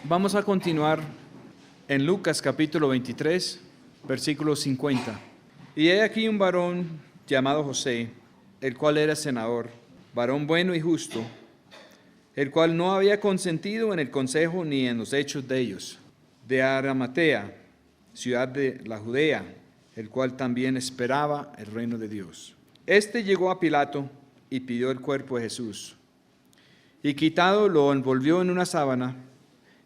Vamos a continuar en Lucas capítulo 23, versículo 50. Y he aquí un varón llamado José, el cual era senador, varón bueno y justo, el cual no había consentido en el consejo ni en los hechos de ellos, de Arimatea, ciudad de la Judea, el cual también esperaba el reino de Dios. Este llegó a Pilato y pidió el cuerpo de Jesús, y quitado lo envolvió en una sábana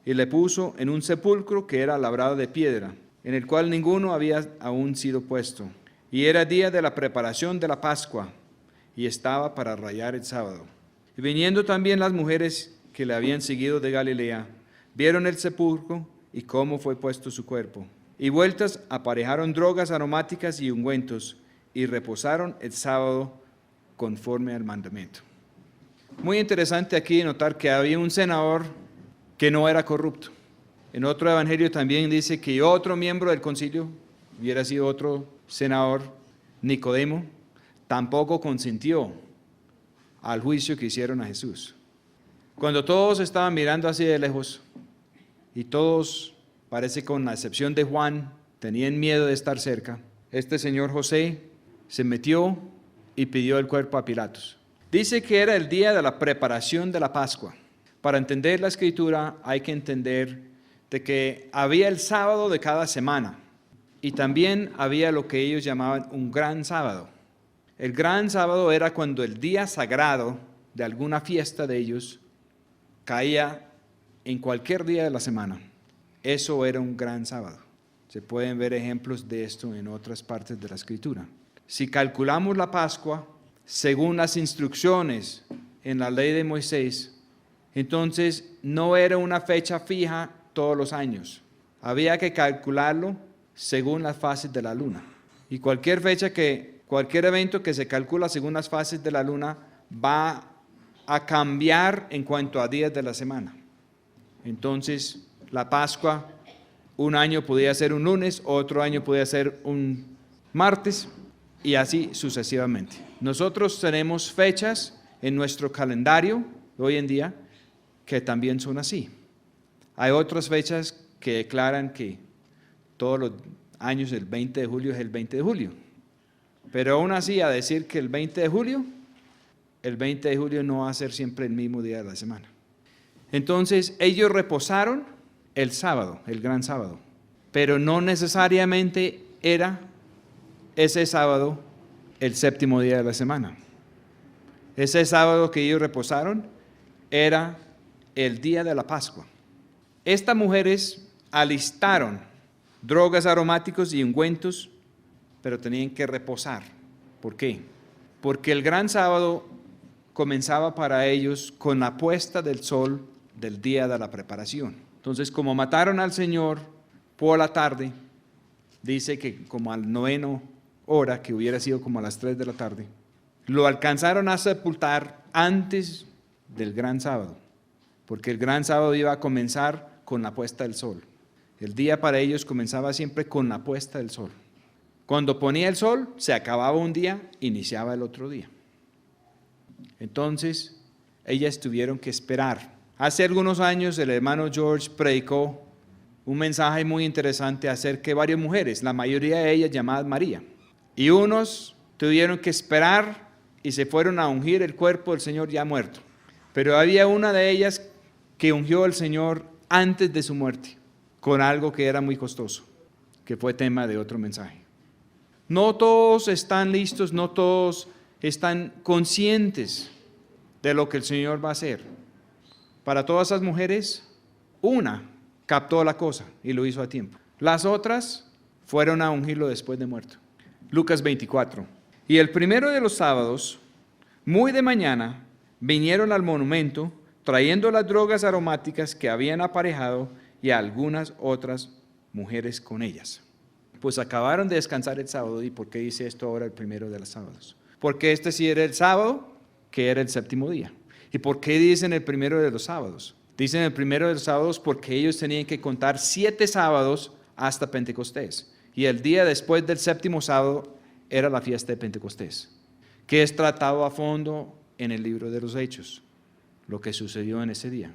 y le puso en un sepulcro que era labrado de piedra, en el cual ninguno había aún sido puesto. Y era día de la preparación de la Pascua, y estaba para rayar el sábado. Y viniendo también las mujeres que le habían seguido de Galilea, vieron el sepulcro y cómo fue puesto su cuerpo. Y vueltas aparejaron drogas aromáticas y ungüentos, y reposaron el sábado conforme al mandamiento. Muy interesante aquí notar que había un senador que no era corrupto. En otro evangelio también dice que otro miembro del concilio, hubiera sido otro senador, Nicodemo, tampoco consintió al juicio que hicieron a Jesús. Cuando todos estaban mirando así de lejos, y todos, parece con la excepción de Juan, tenían miedo de estar cerca, este señor José se metió y pidió el cuerpo a Pilatos. Dice que era el día de la preparación de la Pascua. Para entender la Escritura hay que entender de que había el sábado de cada semana y también había lo que ellos llamaban un gran sábado. El gran sábado era cuando el día sagrado de alguna fiesta de ellos caía en cualquier día de la semana. Eso era un gran sábado. Se pueden ver ejemplos de esto en otras partes de la Escritura. Si calculamos la Pascua según las instrucciones en la ley de Moisés, entonces no era una fecha fija todos los años. Había que calcularlo según las fases de la luna. Y cualquier evento que se calcula según las fases de la luna va a cambiar en cuanto a días de la semana. Entonces, la Pascua, un año podía ser un lunes, otro año podía ser un martes, y así sucesivamente. Nosotros tenemos fechas en nuestro calendario hoy en día que también son así. Hay otras fechas que declaran que todos los años el 20 de julio es el 20 de julio. Pero aún así, a decir que el 20 de julio no va a ser siempre el mismo día de la semana. Entonces, ellos reposaron el sábado, el gran sábado, pero no necesariamente era ese sábado el séptimo día de la semana. Ese sábado que ellos reposaron era el día de la Pascua. Estas mujeres alistaron drogas aromáticos y ungüentos, pero tenían que reposar. ¿Por qué? Porque el gran sábado comenzaba para ellos con la puesta del sol del día de la preparación. Entonces, como mataron al Señor por la tarde, dice que como al 9ª hora, que hubiera sido como a las 3 de la tarde, lo alcanzaron a sepultar antes del gran sábado, porque el gran sábado iba a comenzar con la puesta del sol. El día para ellos comenzaba siempre con la puesta del sol. Cuando ponía el sol, se acababa un día, iniciaba el otro día. Entonces, ellas tuvieron que esperar. Hace algunos años el hermano George predicó un mensaje muy interesante acerca de varias mujeres, la mayoría de ellas llamadas María. Y unos tuvieron que esperar y se fueron a ungir el cuerpo del Señor ya muerto. Pero había una de ellas que ungió al Señor antes de su muerte, con algo que era muy costoso, que fue tema de otro mensaje. No todos están listos, no todos están conscientes de lo que el Señor va a hacer. Para todas esas mujeres, una captó la cosa y lo hizo a tiempo. Las otras fueron a ungirlo después de muerto. Lucas 24. Y el primero de los sábados, muy de mañana, vinieron al monumento trayendo las drogas aromáticas que habían aparejado y algunas otras mujeres con ellas. Pues acabaron de descansar el sábado. ¿Y por qué dice esto ahora el primero de los sábados? Porque este sí era el sábado, que era el séptimo día. ¿Y por qué dicen el primero de los sábados? Dicen el primero de los sábados porque ellos tenían que contar 7 sábados hasta Pentecostés. Y el día después del séptimo sábado era la fiesta de Pentecostés, que es tratado a fondo en el libro de los Hechos, lo que sucedió en ese día.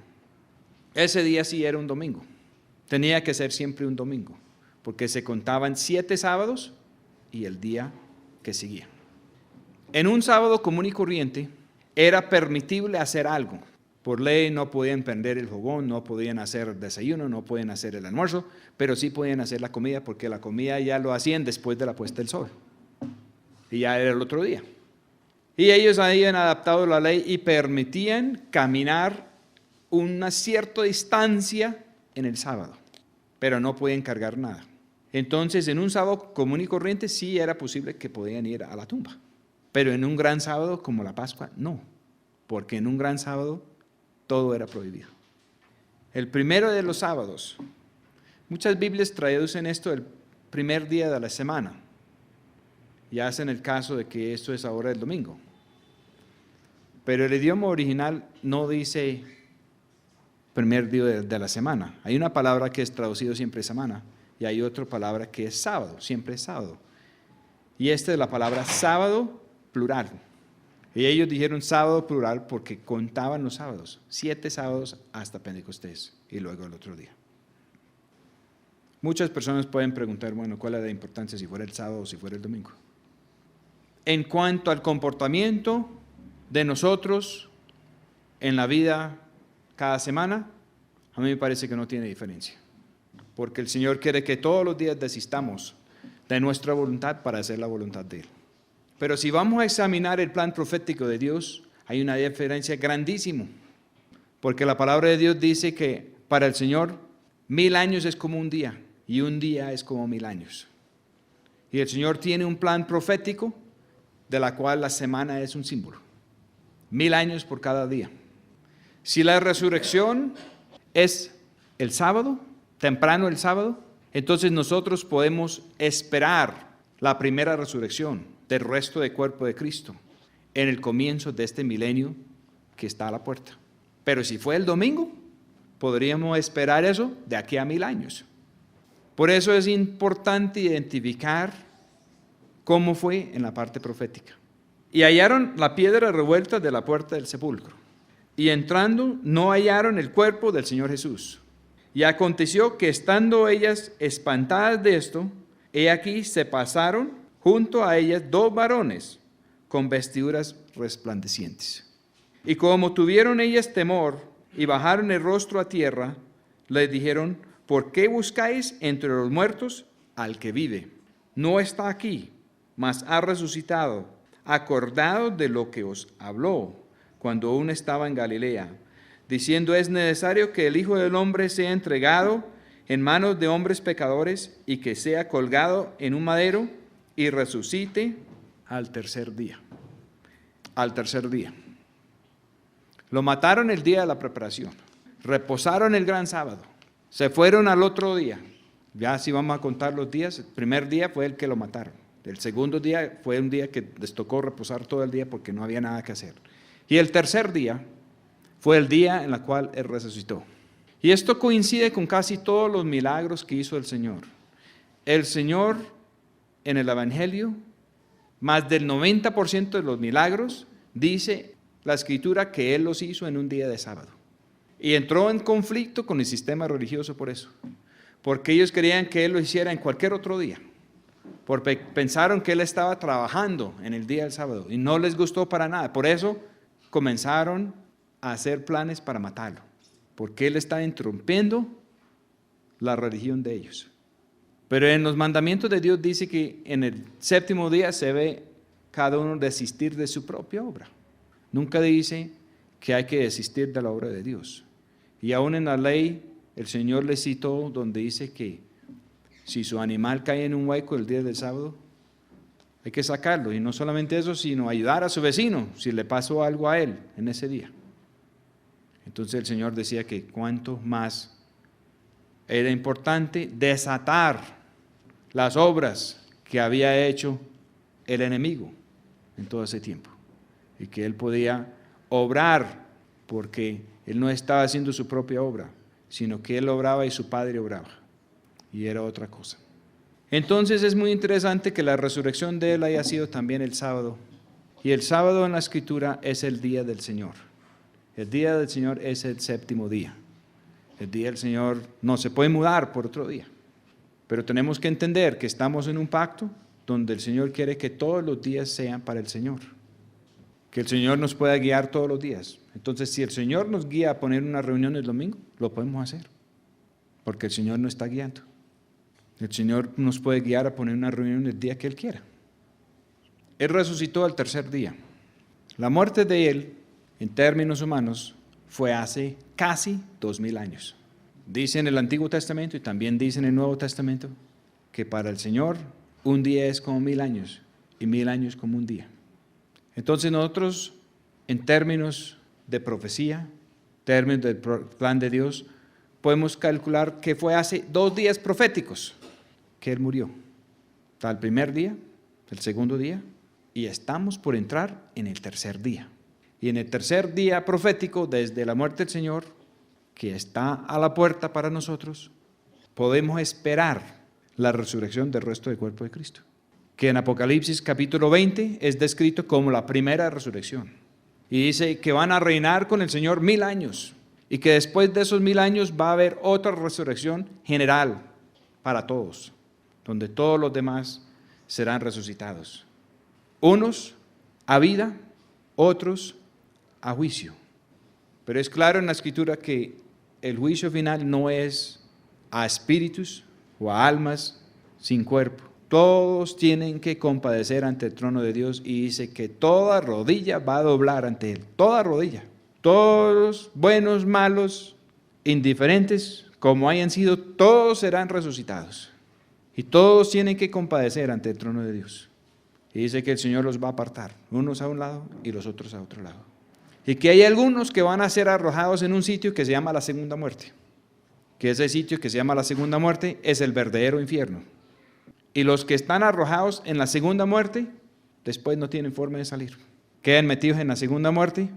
ese día sí era un domingo. Tenía que ser siempre un domingo, porque se contaban 7 sábados y el día que seguía. En un sábado común y corriente era permitible hacer algo. Por ley no podían prender el fogón, no podían hacer desayuno, no podían hacer el almuerzo, pero sí podían hacer la comida, porque la comida ya lo hacían después de la puesta del sol. Y ya era el otro día. Y ellos habían adaptado la ley y permitían caminar una cierta distancia en el sábado, pero no podían cargar nada. Entonces, en un sábado común y corriente sí era posible que podían ir a la tumba, pero en un gran sábado como la Pascua, no, porque en un gran sábado todo era prohibido. El primero de los sábados, muchas Biblias traducen esto el primer día de la semana y hacen el caso de que esto es ahora el domingo. Pero el idioma original no dice primer día de la semana. Hay una palabra que es traducido siempre semana y hay otra palabra que es sábado, siempre es sábado. Y esta es la palabra sábado plural. Y ellos dijeron sábado plural porque contaban los sábados, 7 sábados hasta Pentecostés y luego el otro día. Muchas personas pueden preguntar, bueno, ¿cuál es la importancia si fuera el sábado o si fuera el domingo? En cuanto al comportamiento de nosotros en la vida cada semana, a mí me parece que no tiene diferencia. Porque el Señor quiere que todos los días desistamos de nuestra voluntad para hacer la voluntad de Él. Pero si vamos a examinar el plan profético de Dios, hay una diferencia grandísima. Porque la palabra de Dios dice que para el Señor 1000 años es como un día y un día es como 1000 años. Y el Señor tiene un plan profético de la cual la semana es un símbolo. 1000 años por cada día. Si la resurrección es el sábado, temprano el sábado, entonces nosotros podemos esperar la primera resurrección del resto del cuerpo de Cristo en el comienzo de este milenio que está a la puerta. Pero si fue el domingo, podríamos esperar eso de aquí a 1000 años. Por eso es importante identificar cómo fue en la parte profética. Y hallaron la piedra revuelta de la puerta del sepulcro. Y entrando, no hallaron el cuerpo del Señor Jesús. Y aconteció que estando ellas espantadas de esto, he aquí se pasaron junto a ellas 2 varones con vestiduras resplandecientes. Y como tuvieron ellas temor y bajaron el rostro a tierra, les dijeron, ¿por qué buscáis entre los muertos al que vive? No está aquí, mas ha resucitado. Acordaos de lo que os habló cuando aún estaba en Galilea, diciendo, es necesario que el Hijo del Hombre sea entregado en manos de hombres pecadores y que sea colgado en un madero y resucite al tercer día. Al tercer día. Lo mataron el día de la preparación. Reposaron el gran sábado. Se fueron al otro día. Ya si vamos a contar los días, el primer día fue el que lo mataron. El segundo día fue un día que les tocó reposar todo el día porque no había nada que hacer. Y el tercer día fue el día en el cual Él resucitó. Y esto coincide con casi todos los milagros que hizo el Señor. El Señor en el Evangelio, más del 90% de los milagros, dice la Escritura que Él los hizo en un día de sábado. Y entró en conflicto con el sistema religioso por eso. Porque ellos querían que Él lo hiciera en cualquier otro día. Porque pensaron que Él estaba trabajando en el día del sábado y no les gustó para nada. Por eso comenzaron a hacer planes para matarlo. Porque Él está interrumpiendo la religión de ellos. Pero en los mandamientos de Dios dice que en el séptimo día se ve cada uno desistir de su propia obra. Nunca dice que hay que desistir de la obra de Dios. Y aún en la ley el Señor le citó donde dice que si su animal cae en un hueco el día del sábado, hay que sacarlo. Y no solamente eso, sino ayudar a su vecino si le pasó algo a él en ese día. Entonces el Señor decía que cuánto más era importante desatar las obras que había hecho el enemigo en todo ese tiempo. Y que Él podía obrar porque Él no estaba haciendo su propia obra, sino que Él obraba y su Padre obraba. Y era otra cosa. Entonces es muy interesante que la resurrección de Él haya sido también el sábado. Y el sábado en la Escritura es el día del Señor. El día del Señor es el séptimo día. El día del Señor no se puede mudar por otro día. Pero tenemos que entender que estamos en un pacto donde el Señor quiere que todos los días sean para el Señor. Que el Señor nos pueda guiar todos los días. Entonces, si el Señor nos guía a poner una reunión el domingo, lo podemos hacer. Porque el Señor nos está guiando. El Señor nos puede guiar a poner una reunión el día que Él quiera. Él resucitó al tercer día. La muerte de Él, en términos humanos, fue hace casi 2000 años. Dice en el Antiguo Testamento y también dice en el Nuevo Testamento que para el Señor un día es como 1000 años y 1000 años como un día. Entonces nosotros, en términos de profecía, términos del plan de Dios, podemos calcular que fue hace 2 días proféticos que Él murió. Está el primer día, el segundo día, y estamos por entrar en el tercer día. Y en el tercer día profético, desde la muerte del Señor, que está a la puerta para nosotros, podemos esperar la resurrección del resto del cuerpo de Cristo, que en Apocalipsis capítulo 20 es descrito como la primera resurrección. Y dice que van a reinar con el Señor 1000 años, y que después de esos 1000 años va a haber otra resurrección general para todos, donde todos los demás serán resucitados. Unos a vida, otros a juicio. Pero es claro en la Escritura que el juicio final no es a espíritus o a almas sin cuerpo. Todos tienen que compadecer ante el trono de Dios y dice que toda rodilla va a doblar ante Él. Toda rodilla. Todos, buenos, malos, indiferentes, como hayan sido, todos serán resucitados. Y todos tienen que compadecer ante el trono de Dios. Y dice que el Señor los va a apartar, unos a un lado y los otros a otro lado. Y que hay algunos que van a ser arrojados en un sitio que se llama la segunda muerte. Que ese sitio que se llama la segunda muerte es el verdadero infierno. Y los que están arrojados en la segunda muerte, después no tienen forma de salir. Quedan metidos en la segunda muerte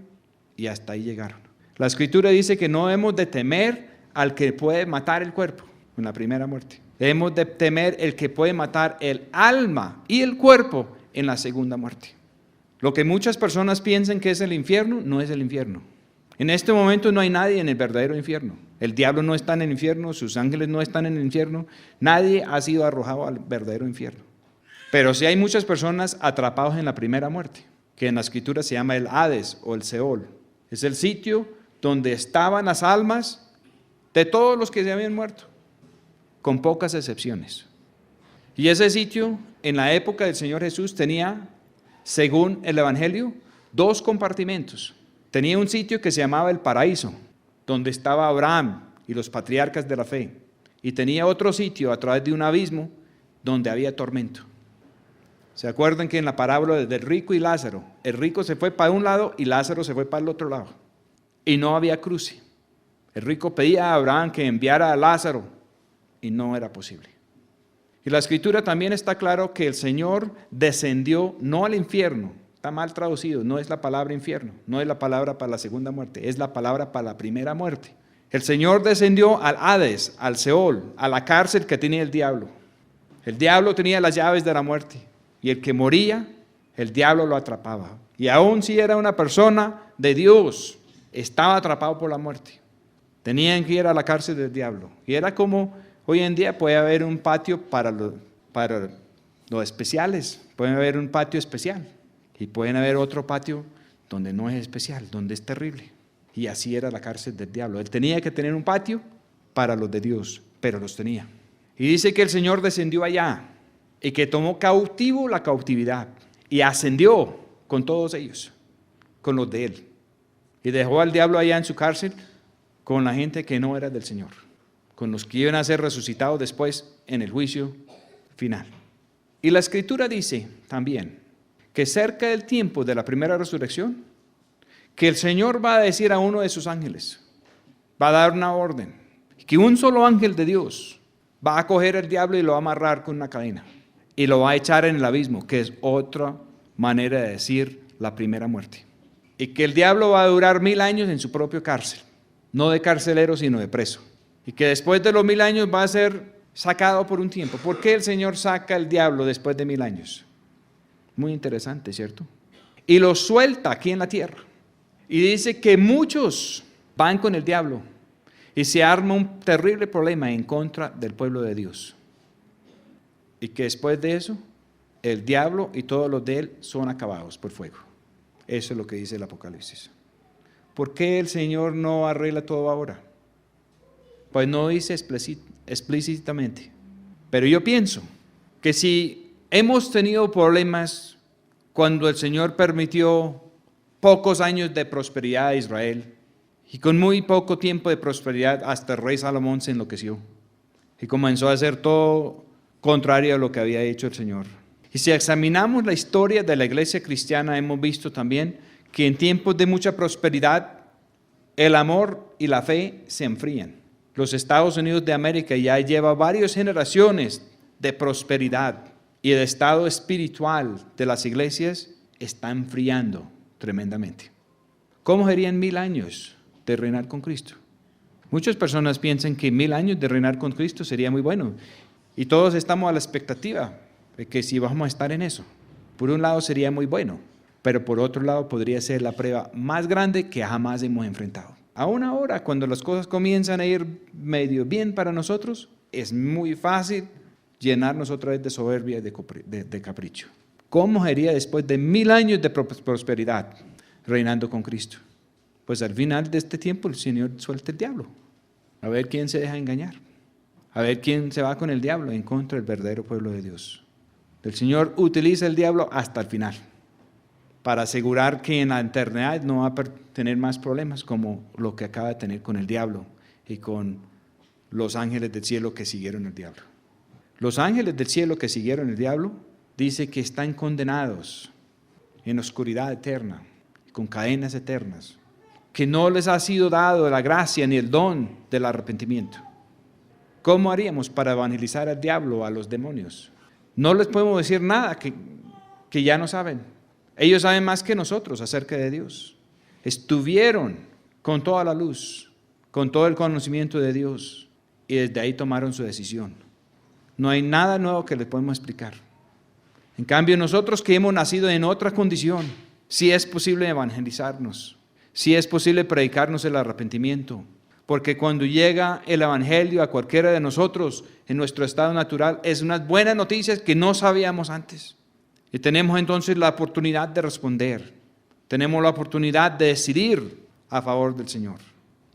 y hasta ahí llegaron. La Escritura dice que no hemos de temer al que puede matar el cuerpo en la primera muerte. Debemos de temer el que puede matar el alma y el cuerpo en la segunda muerte. Lo que muchas personas piensan que es el infierno, no es el infierno. En este momento no hay nadie en el verdadero infierno. El diablo no está en el infierno, sus ángeles no están en el infierno. Nadie ha sido arrojado al verdadero infierno. Pero sí hay muchas personas atrapados en la primera muerte, que en la Escritura se llama el Hades o el Seol. Es el sitio donde estaban las almas de todos los que se habían muerto, con pocas excepciones. Y ese sitio, en la época del Señor Jesús, tenía, según el Evangelio, 2 compartimentos. Tenía un sitio que se llamaba el paraíso, donde estaba Abraham y los patriarcas de la fe. Y tenía otro sitio a través de un abismo donde había tormento. ¿Se acuerdan que en la parábola del rico y Lázaro, el rico se fue para un lado y Lázaro se fue para el otro lado? Y no había cruce. El rico pedía a Abraham que enviara a Lázaro y no era posible. Y la Escritura también está claro que el Señor descendió no al infierno. Está mal traducido, no es la palabra infierno, no es la palabra para la segunda muerte, es la palabra para la primera muerte. El Señor descendió al Hades, al Seol, a la cárcel que tenía el diablo. El diablo tenía las llaves de la muerte y el que moría, el diablo lo atrapaba. Y aun si era una persona de Dios, estaba atrapado por la muerte. Tenían que ir a la cárcel del diablo. Y era como hoy en día puede haber un patio para los especiales, puede haber un patio especial. Y pueden haber otro patio donde no es especial, donde es terrible. Y así era la cárcel del diablo. Él tenía que tener un patio para los de Dios, pero los tenía. Y dice que el Señor descendió allá y que tomó cautivo la cautividad y ascendió con todos ellos, con los de Él. Y dejó al diablo allá en su cárcel con la gente que no era del Señor, con los que iban a ser resucitados después en el juicio final. Y la Escritura dice también que cerca del tiempo de la primera resurrección, que el Señor va a decir a uno de sus ángeles, va a dar una orden, que un solo ángel de Dios va a coger al diablo y lo va a amarrar con una cadena y lo va a echar en el abismo, que es otra manera de decir la primera muerte. Y que el diablo va a durar 1000 años en su propio cárcel, no de carcelero sino de preso. Y que después de los 1000 años va a ser sacado por un tiempo. ¿Por qué el Señor saca al diablo después de 1000 años? Muy interesante, ¿cierto? Y lo suelta aquí en la tierra. Y dice que muchos van con el diablo y se arma un terrible problema en contra del pueblo de Dios. Y que después de eso, el diablo y todos los de él son acabados por fuego. Eso es lo que dice el Apocalipsis. ¿Por qué el Señor no arregla todo ahora? Pues no dice explícitamente. Pero yo pienso que si hemos tenido problemas cuando el Señor permitió pocos años de prosperidad a Israel, y con muy poco tiempo de prosperidad hasta el rey Salomón se enloqueció y comenzó a hacer todo contrario a lo que había hecho el Señor. Y si examinamos la historia de la iglesia cristiana, hemos visto también que en tiempos de mucha prosperidad, el amor y la fe se enfrían. Los Estados Unidos de América ya lleva varias generaciones de prosperidad y el estado espiritual de las iglesias está enfriando tremendamente. ¿Cómo serían 1000 años de reinar con Cristo? Muchas personas piensan que 1000 años de reinar con Cristo sería muy bueno. Y todos estamos a la expectativa de que si vamos a estar en eso. Por un lado sería muy bueno, pero por otro lado podría ser la prueba más grande que jamás hemos enfrentado. Aún ahora, cuando las cosas comienzan a ir medio bien para nosotros, es muy fácil llenarnos otra vez de soberbia y de capricho. ¿Cómo sería después de 1000 años de prosperidad reinando con Cristo? Pues al final de este tiempo el Señor suelta el diablo. A ver quién se deja engañar. A ver quién se va con el diablo en contra del verdadero pueblo de Dios. El Señor utiliza el diablo hasta el final para asegurar que en la eternidad no va a tener más problemas como lo que acaba de tener con el diablo y con los ángeles del cielo que siguieron el diablo. Los ángeles del cielo que siguieron el diablo dice que están condenados en oscuridad eterna, con cadenas eternas, que no les ha sido dado la gracia ni el don del arrepentimiento. ¿Cómo haríamos para evangelizar al diablo, a los demonios? No les podemos decir nada que ya no saben. Ellos saben más que nosotros acerca de Dios. Estuvieron con toda la luz, con todo el conocimiento de Dios, y desde ahí tomaron su decisión. No hay nada nuevo que les podemos explicar. En cambio, nosotros que hemos nacido en otra condición, sí es posible evangelizarnos, sí es posible predicarnos el arrepentimiento, porque cuando llega el evangelio a cualquiera de nosotros en nuestro estado natural, es unas buenas noticias que no sabíamos antes. Y tenemos entonces la oportunidad de responder, tenemos la oportunidad de decidir a favor del Señor.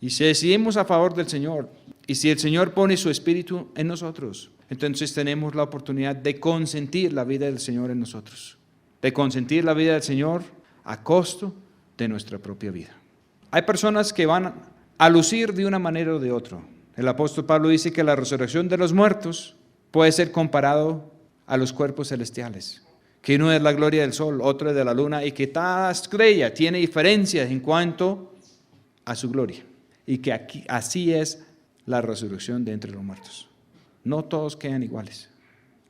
Y si decidimos a favor del Señor, y si el Señor pone su Espíritu en nosotros, entonces tenemos la oportunidad de consentir la vida del Señor en nosotros, de consentir la vida del Señor a costo de nuestra propia vida. Hay personas que van a lucir de una manera o de otra. El apóstol Pablo dice que la resurrección de los muertos puede ser comparado a los cuerpos celestiales, que uno es la gloria del sol, otro es de la luna, y que cada estrella tiene diferencias en cuanto a su gloria, y que así es la resurrección de entre los muertos. No todos quedan iguales.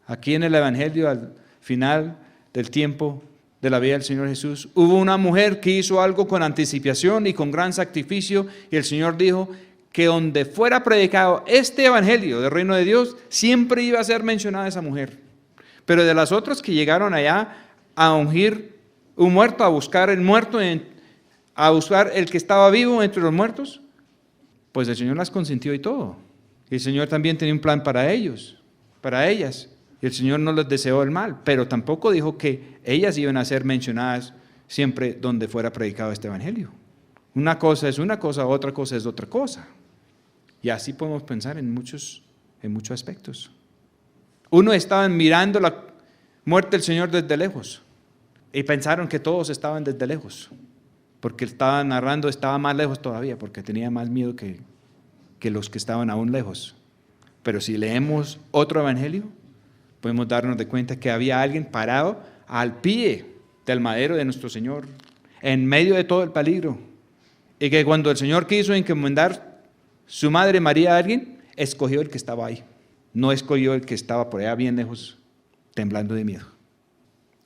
Aquí en el Evangelio, al final del tiempo de la vida del Señor Jesús, hubo una mujer que hizo algo con anticipación y con gran sacrificio, y el Señor dijo que donde fuera predicado este Evangelio del reino de Dios, siempre iba a ser mencionada esa mujer. Pero de las otras que llegaron allá a ungir un muerto, a buscar el muerto, a buscar el que estaba vivo entre los muertos, pues el Señor las consintió y todo. Y el Señor también tenía un plan para ellos, para ellas. Y el Señor no les deseó el mal, pero tampoco dijo que ellas iban a ser mencionadas siempre donde fuera predicado este Evangelio. Una cosa es una cosa, otra cosa es otra cosa. Y así podemos pensar en muchos aspectos. Uno estaba mirando la muerte del Señor desde lejos y pensaron que todos estaban desde lejos, porque estaba narrando, estaba más lejos todavía, porque tenía más miedo que los que estaban aún lejos. Pero si leemos otro evangelio, podemos darnos de cuenta que había alguien parado al pie del madero de nuestro Señor, en medio de todo el peligro, y que cuando el Señor quiso encomendar su madre María a alguien, escogió el que estaba ahí. No escogió el que estaba por allá bien lejos, temblando de miedo.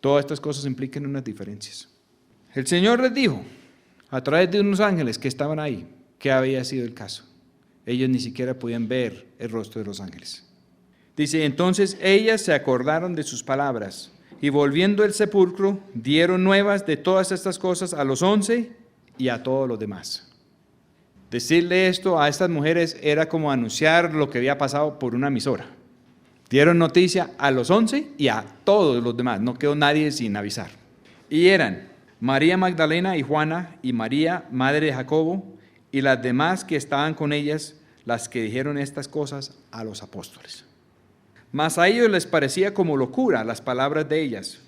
Todas estas cosas implican unas diferencias. El Señor les dijo, a través de unos ángeles que estaban ahí, que había sido el caso. Ellos ni siquiera podían ver el rostro de los ángeles. Dice, entonces ellas se acordaron de sus palabras, y volviendo al sepulcro, dieron nuevas de todas estas cosas a los 11 y a todos los demás. Decirle esto a estas mujeres era como anunciar lo que había pasado por una emisora. Dieron noticia a los 11 y a todos los demás, no quedó nadie sin avisar. Y eran María Magdalena y Juana y María, madre de Jacobo, y las demás que estaban con ellas, las que dijeron estas cosas a los apóstoles. Mas a ellos les parecía como locura las palabras de ellas,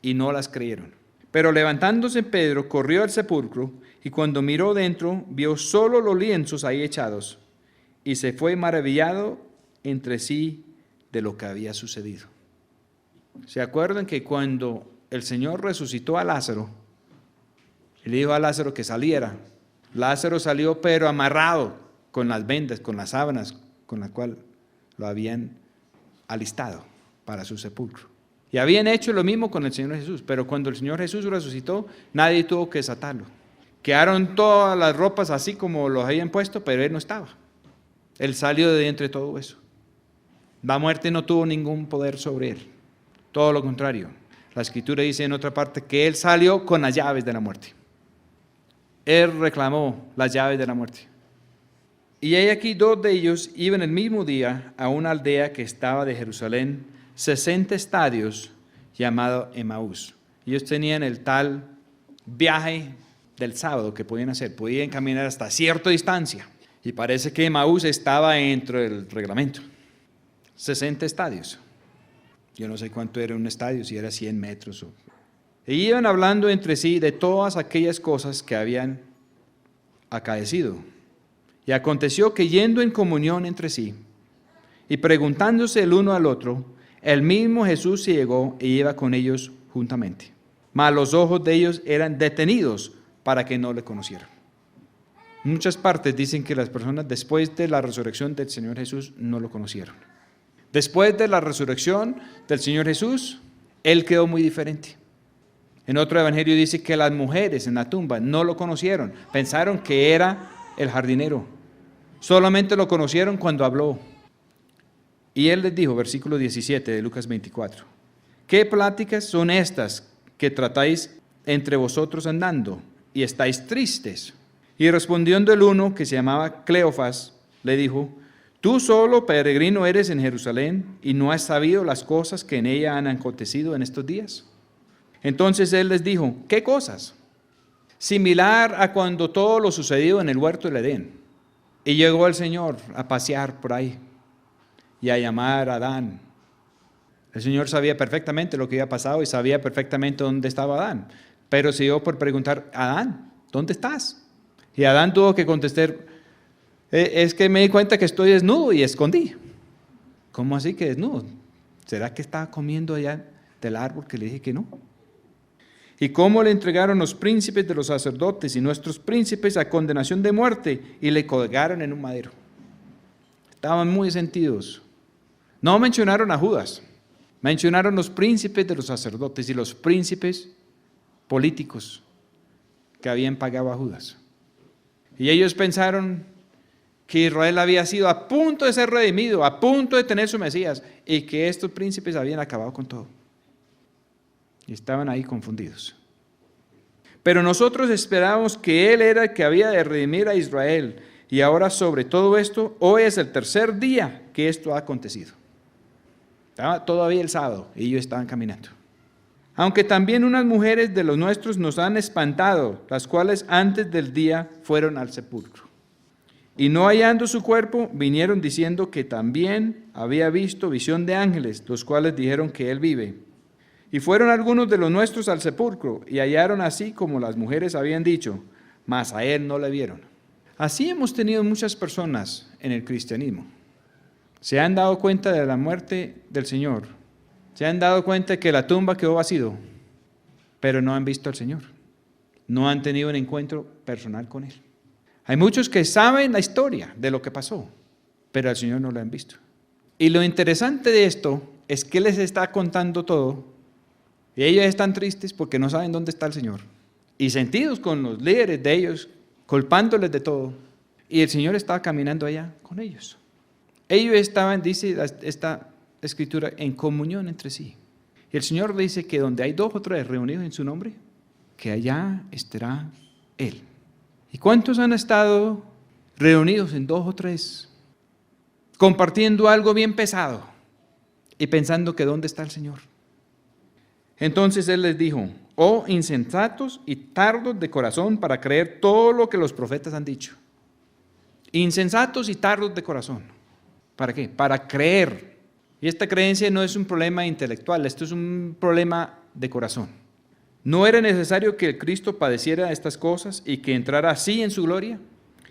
y no las creyeron. Pero levantándose Pedro, corrió al sepulcro, y cuando miró dentro, vio solo los lienzos ahí echados, y se fue maravillado entre sí de lo que había sucedido. ¿Se acuerdan que cuando el Señor resucitó a Lázaro, y le dijo a Lázaro que saliera? Lázaro salió pero amarrado con las vendas, con las sábanas con las cuales lo habían alistado para su sepulcro. Y habían hecho lo mismo con el Señor Jesús, pero cuando el Señor Jesús resucitó, nadie tuvo que desatarlo. Quedaron todas las ropas así como los habían puesto, pero Él no estaba. Él salió de entre todo eso. La muerte no tuvo ningún poder sobre Él. Todo lo contrario. La Escritura dice en otra parte que Él salió con las llaves de la muerte. Él reclamó las llaves de la muerte. Y hay aquí 2 de ellos iban el mismo día a una aldea que estaba de Jerusalén, 60 estadios, llamado Emaús. Ellos tenían el tal viaje del sábado que podían hacer. Podían caminar hasta cierta distancia. Y parece que Emaús estaba dentro del reglamento. 60 estadios. Yo no sé cuánto era un estadio, si era 100 metros. Y iban hablando entre sí de todas aquellas cosas que habían acaecido. Y aconteció que yendo en comunión entre sí y preguntándose el uno al otro, el mismo Jesús se llegó y iba con ellos juntamente. Mas los ojos de ellos eran detenidos para que no le conocieran. En muchas partes dicen que las personas después de la resurrección del Señor Jesús no lo conocieron. Después de la resurrección del Señor Jesús, Él quedó muy diferente. En otro evangelio dice que las mujeres en la tumba no lo conocieron, pensaron que era el jardinero. Solamente lo conocieron cuando habló. Y Él les dijo, versículo 17 de Lucas 24, ¿qué pláticas son estas que tratáis entre vosotros andando y estáis tristes? Y respondiendo el uno, que se llamaba Cleofas, le dijo, tú solo peregrino eres en Jerusalén y no has sabido las cosas que en ella han acontecido en estos días. Entonces Él les dijo, ¿qué cosas? Similar a cuando todo lo sucedió en el huerto del Edén. Y llegó el Señor a pasear por ahí y a llamar a Adán. El Señor sabía perfectamente lo que había pasado y sabía perfectamente dónde estaba Adán. Pero se dio por preguntar, Adán, ¿dónde estás? Y Adán tuvo que contestar, es que me di cuenta que estoy desnudo y escondí. ¿Cómo así que desnudo? ¿Será que estaba comiendo allá del árbol que le dije que no? ¿Y cómo le entregaron los príncipes de los sacerdotes y nuestros príncipes a condenación de muerte y le colgaron en un madero? Estaban muy sentidos. No mencionaron a Judas, mencionaron los príncipes de los sacerdotes y los príncipes políticos que habían pagado a Judas. Y ellos pensaron que Israel había sido a punto de ser redimido, a punto de tener su Mesías, y que estos príncipes habían acabado con todo. Y estaban ahí confundidos. Pero nosotros esperábamos que Él era el que había de redimir a Israel. Y ahora sobre todo esto, hoy es el 3er día que esto ha acontecido. Estaba todavía el sábado y ellos estaban caminando. Aunque también unas mujeres de los nuestros nos han espantado, las cuales antes del día fueron al sepulcro. Y no hallando su cuerpo, vinieron diciendo que también había visto visión de ángeles, los cuales dijeron que Él vive. Y fueron algunos de los nuestros al sepulcro, y hallaron así como las mujeres habían dicho, mas a Él no le vieron. Así hemos tenido muchas personas en el cristianismo. Se han dado cuenta de la muerte del Señor. Se han dado cuenta de que la tumba quedó vacía, pero no han visto al Señor. No han tenido un encuentro personal con Él. Hay muchos que saben la historia de lo que pasó, pero al Señor no lo han visto. Y lo interesante de esto es que Él les está contando todo. Y ellos están tristes porque no saben dónde está el Señor. Y sentidos con los líderes de ellos, culpándoles de todo. Y el Señor estaba caminando allá con ellos. Ellos estaban, dice esta escritura, en comunión entre sí. Y el Señor dice que donde hay 2 o 3 reunidos en su nombre, que allá estará Él. ¿Y cuántos han estado reunidos en 2 o 3, compartiendo algo bien pesado y pensando que ¿dónde está el Señor? Entonces Él les dijo: oh insensatos y tardos de corazón para creer todo lo que los profetas han dicho. Insensatos y tardos de corazón. ¿Para qué? Para creer. Y esta creencia no es un problema intelectual, esto es un problema de corazón. ¿No era necesario que el Cristo padeciera estas cosas y que entrara así en su gloria?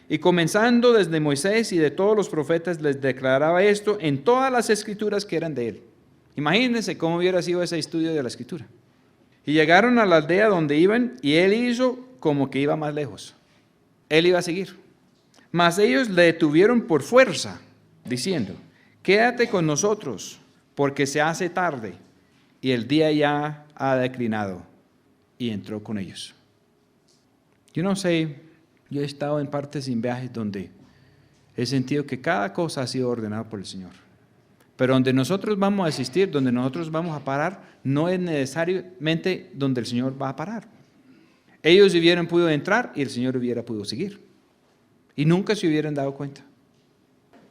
Y comenzando desde Moisés y de todos los profetas, les declaraba esto en todas las escrituras que eran de él. Imagínense cómo hubiera sido ese estudio de la escritura. Y llegaron a la aldea donde iban, y él hizo como que iba más lejos. Él iba a seguir. Mas ellos le detuvieron por fuerza, diciendo: quédate con nosotros, porque se hace tarde, y el día ya ha declinado. Y entró con ellos. Yo no sé, yo he estado en partes en viajes donde he sentido que cada cosa ha sido ordenada por el Señor. Pero donde nosotros vamos a asistir, donde nosotros vamos a parar, no es necesariamente donde el Señor va a parar. Ellos hubieran podido entrar y el Señor hubiera podido seguir. Y nunca se hubieran dado cuenta.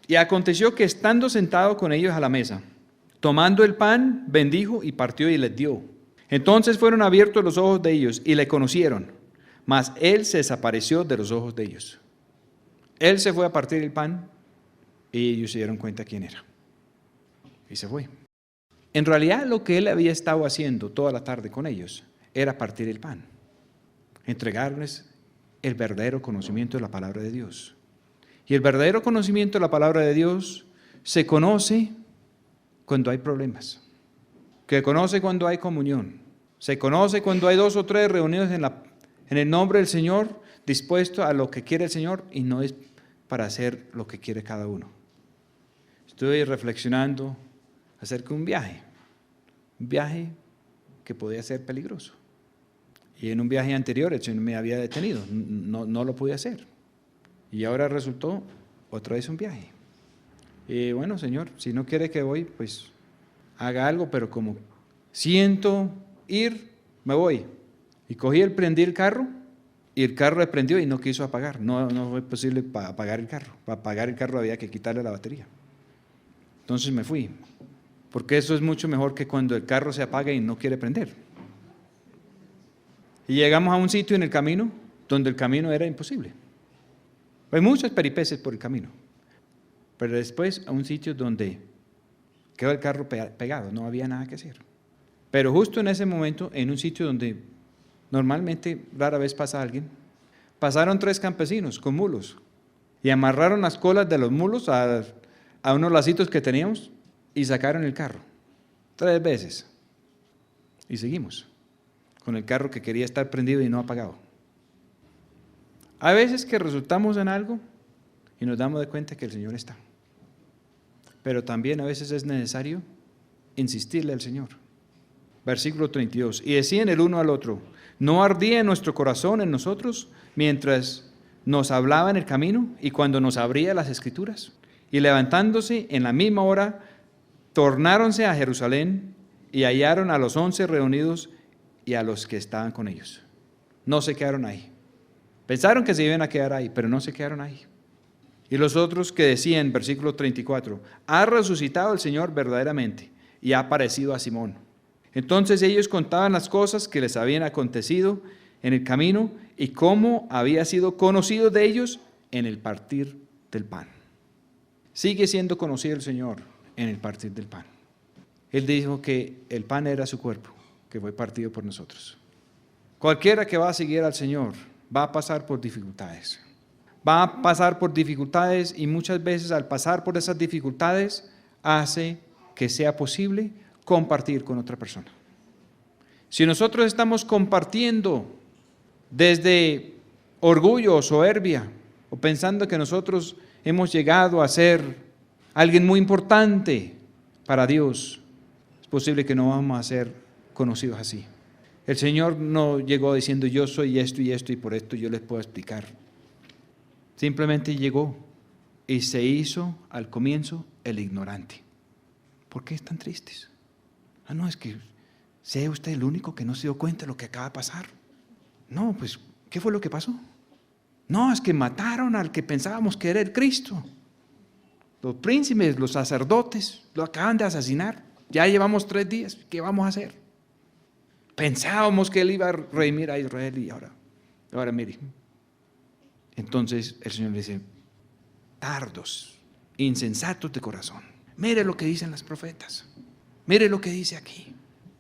Y aconteció que estando sentado con ellos a la mesa, tomando el pan, bendijo y partió y les dio. Entonces fueron abiertos los ojos de ellos y le conocieron, mas él se desapareció de los ojos de ellos. Él se fue a partir el pan y ellos se dieron cuenta quién era. Y se fue. En realidad lo que él había estado haciendo toda la tarde con ellos era partir el pan, entregarles el verdadero conocimiento de la palabra de Dios. Y el verdadero conocimiento de la palabra de Dios se conoce cuando hay problemas, que conoce cuando hay comunión, se conoce cuando hay 2 o 3 reunidos en el nombre del Señor, dispuesto a lo que quiere el Señor, y no es para hacer lo que quiere cada uno. Estoy reflexionando acerca de un viaje que podía ser peligroso. Y en un viaje anterior el Señor me había detenido, no lo pude hacer. Y ahora resultó otra vez un viaje. Y bueno, Señor, si no quiere que voy, pues haga algo, pero como siento ir, me voy. Y prendí el carro, y el carro le prendió y no quiso apagar. No fue posible apagar el carro. Para apagar el carro había que quitarle la batería. Entonces me fui, porque eso es mucho mejor que cuando el carro se apaga y no quiere prender. Y llegamos a un sitio en el camino, donde el camino era imposible. Hay muchas peripecias por el camino, pero después a un sitio donde quedó el carro pegado, no había nada que hacer. Pero justo en ese momento, en un sitio donde normalmente rara vez pasa alguien, pasaron 3 campesinos con mulos y amarraron las colas de los mulos a unos lacitos que teníamos y sacaron el carro 3 veces. Y seguimos con el carro que quería estar prendido y no apagado. Hay veces que resultamos en algo y nos damos de cuenta que el Señor está. Pero también a veces es necesario insistirle al Señor. Versículo 32. Y decían el uno al otro: ¿no ardía nuestro corazón en nosotros mientras nos hablaba en el camino y cuando nos abría las Escrituras? Y levantándose en la misma hora, tornáronse a Jerusalén y hallaron a los 11 reunidos y a los que estaban con ellos. No se quedaron ahí. Pensaron que se iban a quedar ahí, pero no se quedaron ahí. Y los otros que decían, versículo 34, ha resucitado el Señor verdaderamente y ha aparecido a Simón. Entonces ellos contaban las cosas que les habían acontecido en el camino y cómo había sido conocido de ellos en el partir del pan. Sigue siendo conocido el Señor en el partir del pan. Él dijo que el pan era su cuerpo, que fue partido por nosotros. Cualquiera que va a seguir al Señor va a pasar por dificultades. Va a pasar por dificultades y muchas veces al pasar por esas dificultades hace que sea posible compartir con otra persona. Si nosotros estamos compartiendo desde orgullo o soberbia o pensando que nosotros hemos llegado a ser alguien muy importante para Dios, es posible que no vamos a ser conocidos así. El Señor no llegó diciendo yo soy esto y por esto yo les puedo explicar. Simplemente llegó y se hizo al comienzo el ignorante. ¿Por qué están tristes? No, es que sea usted el único que no se dio cuenta de lo que acaba de pasar. No, pues, ¿qué fue lo que pasó? No, es que mataron al que pensábamos que era el Cristo. Los príncipes, los sacerdotes, lo acaban de asesinar. Ya llevamos 3 días, ¿qué vamos a hacer? Pensábamos que Él iba a redimir a Israel y ahora mire. Entonces el Señor le dice, tardos, insensatos de corazón. Mire lo que dicen las profetas. Mire lo que dice aquí.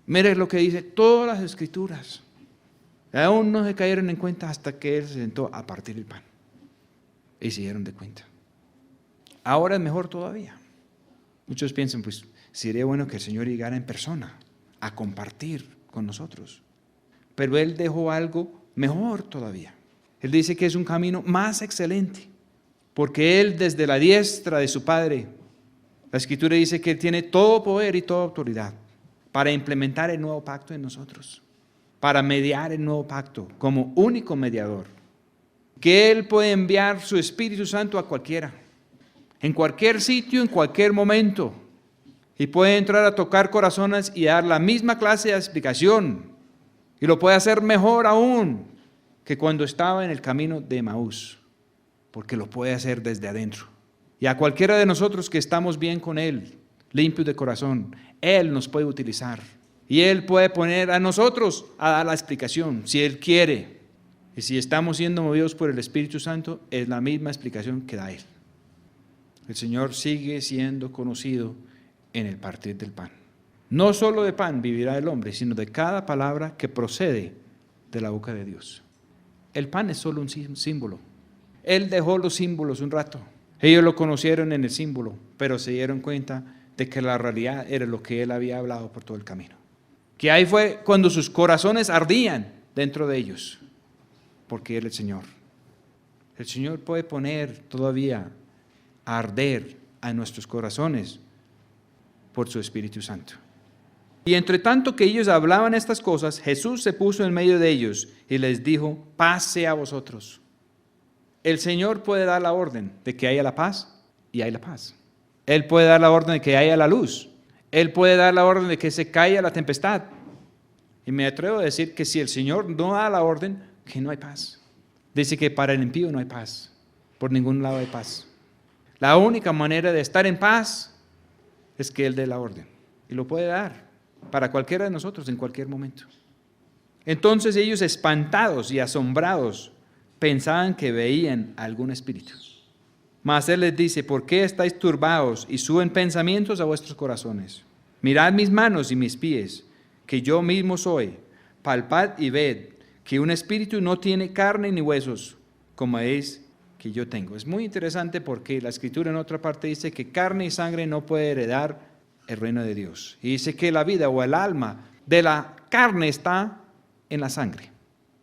Mire lo que dice todas las escrituras. Aún no se cayeron en cuenta hasta que Él se sentó a partir el pan. Y se dieron de cuenta. Ahora es mejor todavía. Muchos piensan, pues, sería bueno que el Señor llegara en persona a compartir con nosotros. Pero Él dejó algo mejor todavía. Él dice que es un camino más excelente, porque Él desde la diestra de su Padre, la Escritura dice que Él tiene todo poder y toda autoridad para implementar el nuevo pacto en nosotros, para mediar el nuevo pacto como único mediador, que Él puede enviar su Espíritu Santo a cualquiera, en cualquier sitio, en cualquier momento, y puede entrar a tocar corazones y dar la misma clase de explicación, y lo puede hacer mejor aún que cuando estaba en el camino de Emaús, porque lo puede hacer desde adentro. Y a cualquiera de nosotros que estamos bien con Él, limpios de corazón, Él nos puede utilizar. Y Él puede poner a nosotros a dar la explicación, si Él quiere. Y si estamos siendo movidos por el Espíritu Santo, es la misma explicación que da Él. El Señor sigue siendo conocido en el partir del pan. No solo de pan vivirá el hombre, sino de cada palabra que procede de la boca de Dios. El pan es solo un símbolo. Él dejó los símbolos un rato. Ellos lo conocieron en el símbolo, pero se dieron cuenta de que la realidad era lo que Él había hablado por todo el camino. Que ahí fue cuando sus corazones ardían dentro de ellos, porque Él es el Señor. El Señor puede poner todavía a arder a nuestros corazones por su Espíritu Santo. Y entre tanto que ellos hablaban estas cosas, Jesús se puso en medio de ellos y les dijo, paz sea a vosotros. El Señor puede dar la orden de que haya la paz y hay la paz. Él puede dar la orden de que haya la luz. Él puede dar la orden de que se caiga la tempestad. Y me atrevo a decir que si el Señor no da la orden, que no hay paz. Dice que para el impío no hay paz. Por ningún lado hay paz. La única manera de estar en paz es que Él dé la orden. Y lo puede dar para cualquiera de nosotros en cualquier momento. Entonces ellos, espantados y asombrados, pensaban que veían algún espíritu. Mas Él les dice, ¿por qué estáis turbados y suben pensamientos a vuestros corazones? Mirad mis manos y mis pies, que yo mismo soy. Palpad y ved que un espíritu no tiene carne ni huesos, como es que yo tengo. Es muy interesante porque la Escritura en otra parte dice que carne y sangre no puede heredar el reino de Dios. Y dice que la vida o el alma de la carne está en la sangre.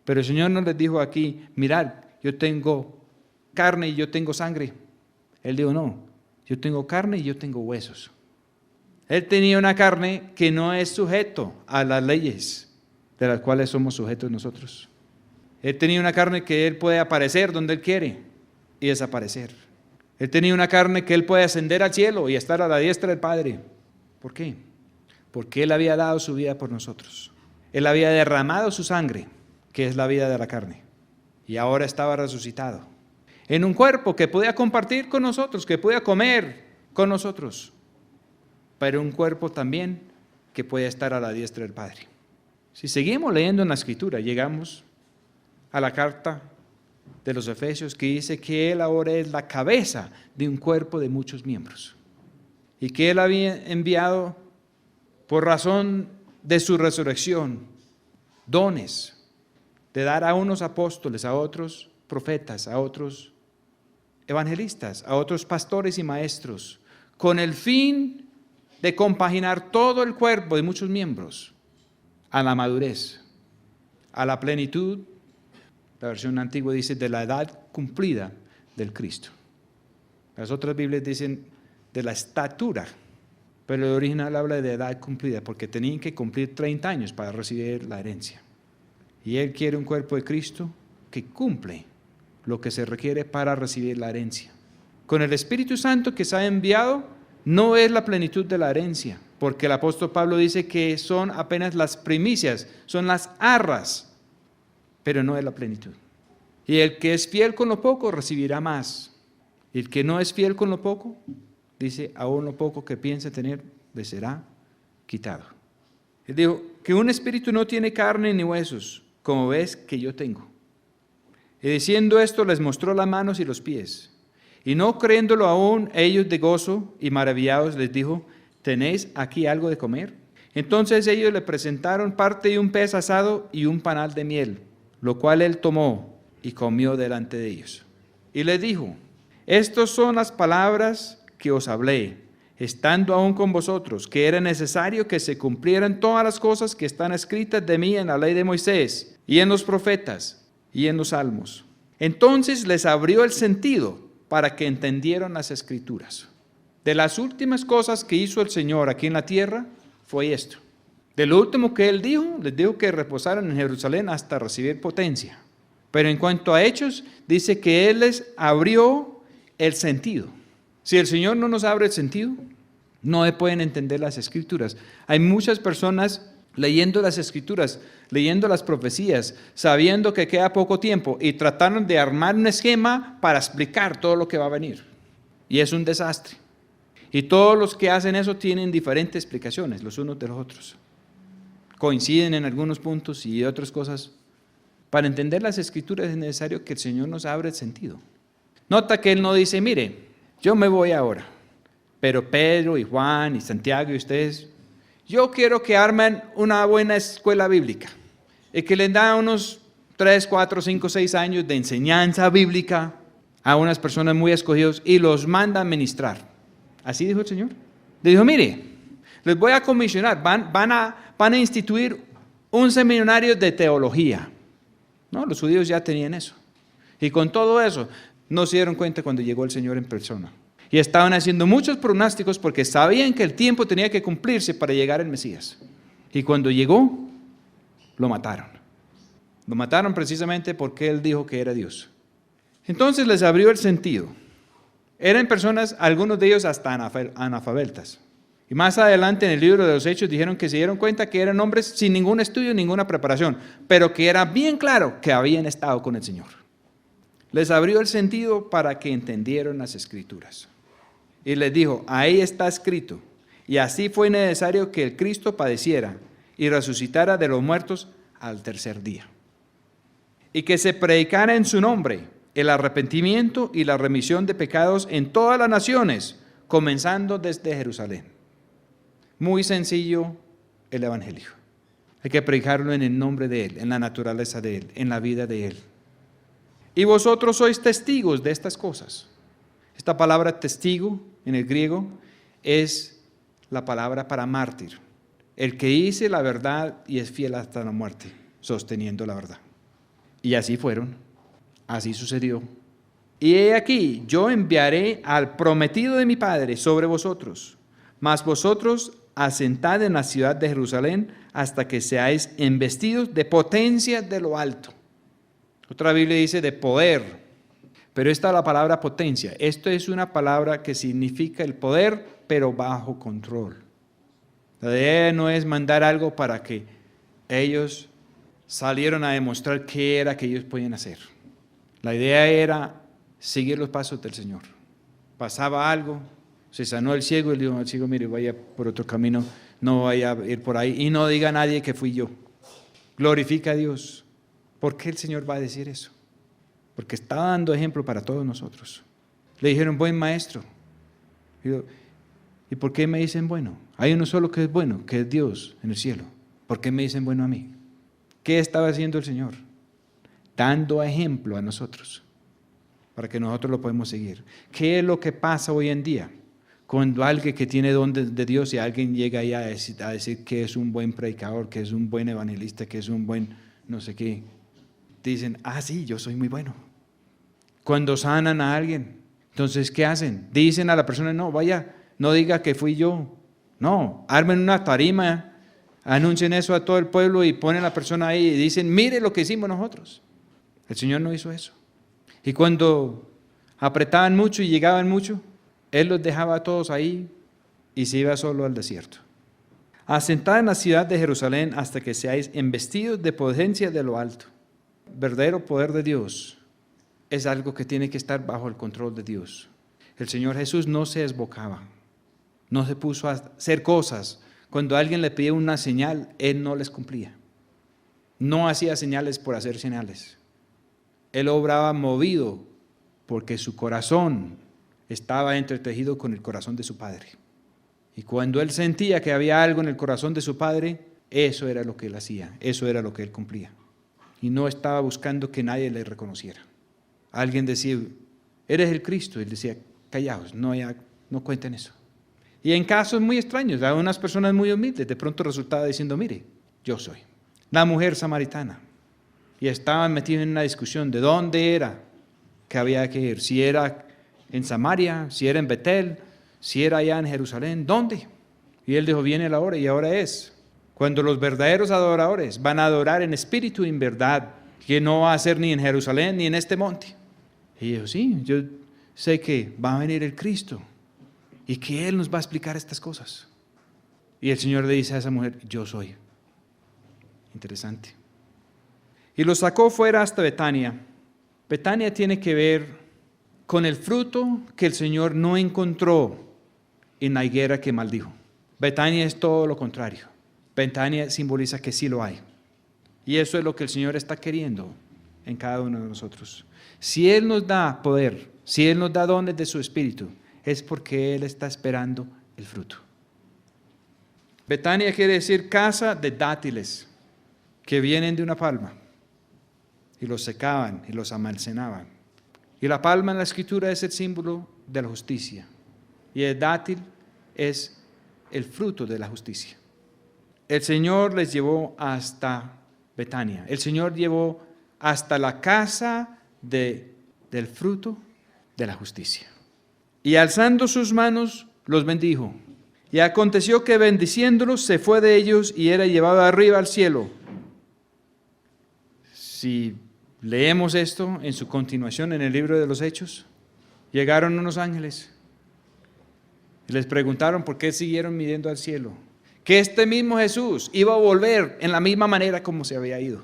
Pero el Señor no les dijo aquí, mirad, yo tengo carne y yo tengo sangre. Él dijo, no, yo tengo carne y yo tengo huesos. Él tenía una carne que no es sujeto a las leyes de las cuales somos sujetos nosotros. Él tenía una carne que Él puede aparecer donde Él quiere y desaparecer. Él tenía una carne que Él puede ascender al cielo y estar a la diestra del Padre. ¿Por qué? Porque Él había dado su vida por nosotros. Él había derramado su sangre, que es la vida de la carne, y ahora estaba resucitado en un cuerpo que podía compartir con nosotros, que podía comer con nosotros, pero un cuerpo también que puede estar a la diestra del Padre. Si seguimos leyendo en la Escritura, llegamos a la carta de los Efesios que dice que Él ahora es la cabeza de un cuerpo de muchos miembros y que Él había enviado por razón de su resurrección dones de dar a unos apóstoles, a otros profetas, a otros evangelistas, a otros pastores y maestros, con el fin de compaginar todo el cuerpo de muchos miembros a la madurez, a la plenitud. La versión antigua dice de la edad cumplida del Cristo. Las otras Biblias dicen de la estatura, pero el original habla de edad cumplida porque tenían que cumplir 30 años para recibir la herencia. Y Él quiere un cuerpo de Cristo que cumple lo que se requiere para recibir la herencia. Con el Espíritu Santo que se ha enviado, no es la plenitud de la herencia, porque el apóstol Pablo dice que son apenas las primicias, son las arras, pero no es la plenitud. Y el que es fiel con lo poco recibirá más. Y el que no es fiel con lo poco, dice, aún lo poco que piensa tener le será quitado. Él dijo, que un espíritu no tiene carne ni huesos, como ves que yo tengo. Y diciendo esto les mostró las manos y los pies. Y no creyéndolo aún, ellos de gozo y maravillados les dijo, ¿tenéis aquí algo de comer? Entonces ellos le presentaron parte de un pez asado y un panal de miel, lo cual él tomó y comió delante de ellos. Y les dijo, estas son las palabras que os hablé, estando aún con vosotros, que era necesario que se cumplieran todas las cosas que están escritas de mí en la ley de Moisés, y en los profetas, y en los salmos. Entonces les abrió el sentido para que entendieran las escrituras. De las últimas cosas que hizo el Señor aquí en la tierra, fue esto. De lo último que Él dijo, les dijo que reposaran en Jerusalén hasta recibir potencia. Pero en cuanto a hechos, dice que Él les abrió el sentido. Si el Señor no nos abre el sentido, no pueden entender las escrituras. Hay muchas personas leyendo las escrituras, leyendo las profecías, sabiendo que queda poco tiempo y trataron de armar un esquema para explicar todo lo que va a venir. Y es un desastre. Y todos los que hacen eso tienen diferentes explicaciones, los unos de los otros. Coinciden en algunos puntos y otras cosas. Para entender las escrituras es necesario que el Señor nos abra el sentido. Nota que Él no dice, mire, yo me voy ahora, pero Pedro y Juan y Santiago y ustedes, yo quiero que armen una buena escuela bíblica y que les da unos 3, 4, 5, 6 años de enseñanza bíblica a unas personas muy escogidas y los manda a ministrar. Así dijo el Señor. Le dijo, mire, les voy a comisionar, van a instituir un seminario de teología. No, los judíos ya tenían eso. Y con todo eso, no se dieron cuenta cuando llegó el Señor en persona. Y estaban haciendo muchos pronósticos porque sabían que el tiempo tenía que cumplirse para llegar el Mesías. Y cuando llegó, lo mataron. Lo mataron precisamente porque Él dijo que era Dios. Entonces les abrió el sentido. Eran personas, algunos de ellos hasta analfabetas. Y más adelante en el libro de los Hechos dijeron que se dieron cuenta que eran hombres sin ningún estudio, ninguna preparación, pero que era bien claro que habían estado con el Señor. Les abrió el sentido para que entendieran las escrituras. Y les dijo, ahí está escrito, y así fue necesario que el Cristo padeciera y resucitara de los muertos al tercer día. Y que se predicara en su nombre el arrepentimiento y la remisión de pecados en todas las naciones, comenzando desde Jerusalén. Muy sencillo el Evangelio. Hay que predicarlo en el nombre de Él, en la naturaleza de Él, en la vida de Él. Y vosotros sois testigos de estas cosas. Esta palabra testigo en el griego es la palabra para mártir. El que dice la verdad y es fiel hasta la muerte, sosteniendo la verdad. Y así fueron, así sucedió. Y he aquí, yo enviaré al prometido de mi Padre sobre vosotros, mas vosotros asentad en la ciudad de Jerusalén hasta que seáis embestidos de potencia de lo alto. Otra Biblia dice de poder. Pero esta es la palabra potencia. Esto es una palabra que significa el poder, pero bajo control. La idea no es mandar algo para que ellos salieran a demostrar qué era que ellos podían hacer. La idea era seguir los pasos del Señor. Pasaba algo, se sanó el ciego y le dijo al ciego, mire, vaya por otro camino, no vaya a ir por ahí y no diga a nadie que fui yo. Glorifica a Dios. ¿Por qué el Señor va a decir eso? Porque está dando ejemplo para todos nosotros. Le dijeron, buen maestro. ¿Y por qué me dicen bueno? Hay uno solo que es bueno, que es Dios en el cielo. ¿Por qué me dicen bueno a mí? ¿Qué estaba haciendo el Señor? Dando ejemplo a nosotros, para que nosotros lo podamos seguir. ¿Qué es lo que pasa hoy en día? Cuando alguien que tiene don de Dios y alguien llega ahí a decir que es un buen predicador, que es un buen evangelista, que es un buen no sé qué, dicen, sí, yo soy muy bueno. Cuando sanan a alguien, entonces, ¿qué hacen? Dicen a la persona, no, vaya, no diga que fui yo. No, armen una tarima, anuncien eso a todo el pueblo y ponen a la persona ahí y dicen, mire lo que hicimos nosotros. El Señor no hizo eso. Y cuando apretaban mucho y llegaban mucho, Él los dejaba a todos ahí y se iba solo al desierto. Asentad en la ciudad de Jerusalén hasta que seáis embestidos de potencia de lo alto. Verdadero poder de Dios es algo que tiene que estar bajo el control de Dios. El Señor Jesús no se desbocaba, no se puso a hacer cosas. Cuando alguien le pedía una señal, Él no les cumplía. No hacía señales por hacer señales. Él obraba movido porque su corazón estaba entretejido con el corazón de su Padre. Y cuando Él sentía que había algo en el corazón de su Padre, eso era lo que Él hacía, eso era lo que Él cumplía. Y no estaba buscando que nadie le reconociera. Alguien decía, eres el Cristo. Él decía, callaos, no cuenten eso. Y en casos muy extraños, a unas personas muy humildes, de pronto resultaba diciendo, mire, yo soy. La mujer samaritana. Y estaban metidos en una discusión de dónde era que había que ir. Si era en Samaria, si era en Betel, si era allá en Jerusalén, ¿dónde? Y él dijo, viene la hora y ahora es. Cuando los verdaderos adoradores van a adorar en espíritu y en verdad, que no va a ser ni en Jerusalén ni en este monte. Y dijo, sí, yo sé que va a venir el Cristo y que Él nos va a explicar estas cosas. Y el Señor le dice a esa mujer, yo soy. Interesante. Y lo sacó fuera hasta Betania. Betania tiene que ver con el fruto que el Señor no encontró en la higuera que maldijo. Betania es todo lo contrario. Betania simboliza que sí lo hay. Y eso es lo que el Señor está queriendo en cada uno de nosotros. Si Él nos da poder, si Él nos da dones de su Espíritu, es porque Él está esperando el fruto. Betania quiere decir casa de dátiles que vienen de una palma y los secaban y los almacenaban. Y la palma en la Escritura es el símbolo de la justicia y el dátil es el fruto de la justicia. El Señor les llevó hasta Betania. El Señor llevó hasta la casa del fruto de la justicia. Y alzando sus manos, los bendijo. Y aconteció que bendiciéndolos, se fue de ellos y era llevado arriba al cielo. Si leemos esto en su continuación en el libro de los Hechos, llegaron unos ángeles y les preguntaron por qué siguieron midiendo al cielo. Que este mismo Jesús iba a volver en la misma manera como se había ido.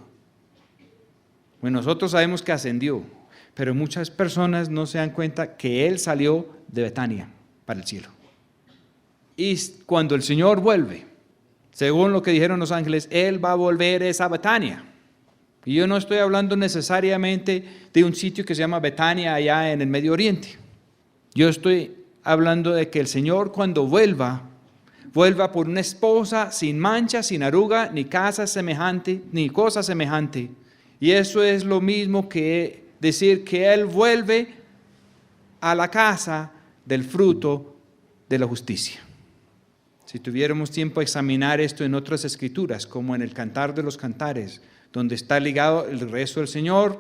Bueno, nosotros sabemos que ascendió, pero muchas personas no se dan cuenta que Él salió de Betania para el cielo. Y cuando el Señor vuelve, según lo que dijeron los ángeles, Él va a volver a Betania. Y yo no estoy hablando necesariamente de un sitio que se llama Betania allá en el Medio Oriente. Yo estoy hablando de que el Señor cuando vuelva por una esposa sin mancha, sin arruga, ni casa semejante, ni cosa semejante. Y eso es lo mismo que decir que Él vuelve a la casa del fruto de la justicia. Si tuviéramos tiempo a examinar esto en otras escrituras, como en el Cantar de los Cantares, donde está ligado el resto del Señor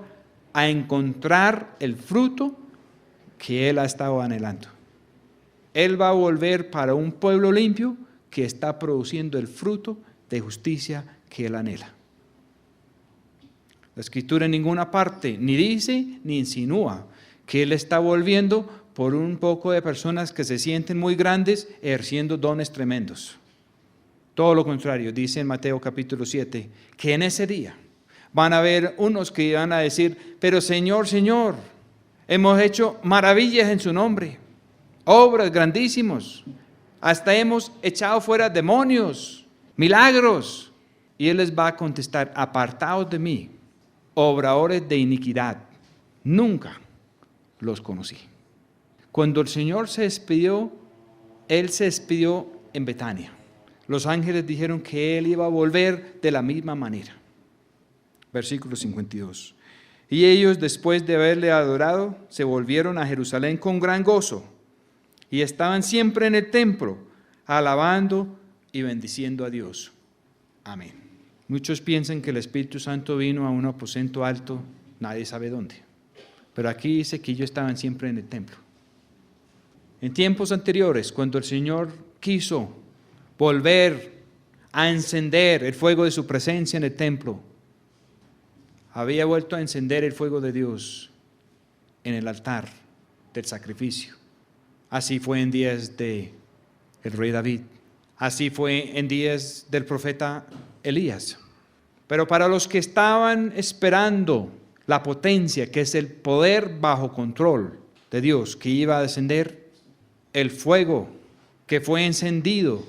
a encontrar el fruto que Él ha estado anhelando. Él va a volver para un pueblo limpio que está produciendo el fruto de justicia que Él anhela. La Escritura en ninguna parte ni dice ni insinúa que Él está volviendo por un poco de personas que se sienten muy grandes ejerciendo dones tremendos. Todo lo contrario, dice en Mateo capítulo 7, que en ese día van a haber unos que van a decir, pero Señor, Señor, hemos hecho maravillas en su nombre. Obras grandísimos, hasta hemos echado fuera demonios, milagros. Y Él les va a contestar, apartaos de mí, obradores de iniquidad, nunca los conocí. Cuando el Señor se despidió, Él se despidió en Betania. Los ángeles dijeron que Él iba a volver de la misma manera. Versículo 52. Y ellos, después de haberle adorado, se volvieron a Jerusalén con gran gozo. Y estaban siempre en el templo, alabando y bendiciendo a Dios. Amén. Muchos piensan que el Espíritu Santo vino a un aposento alto, nadie sabe dónde. Pero aquí dice que ellos estaban siempre en el templo. En tiempos anteriores, cuando el Señor quiso volver a encender el fuego de su presencia en el templo, había vuelto a encender el fuego de Dios en el altar del sacrificio. Así fue en días del rey David. Así fue en días del profeta Elías. Pero para los que estaban esperando la potencia, que es el poder bajo control de Dios, que iba a descender, el fuego que fue encendido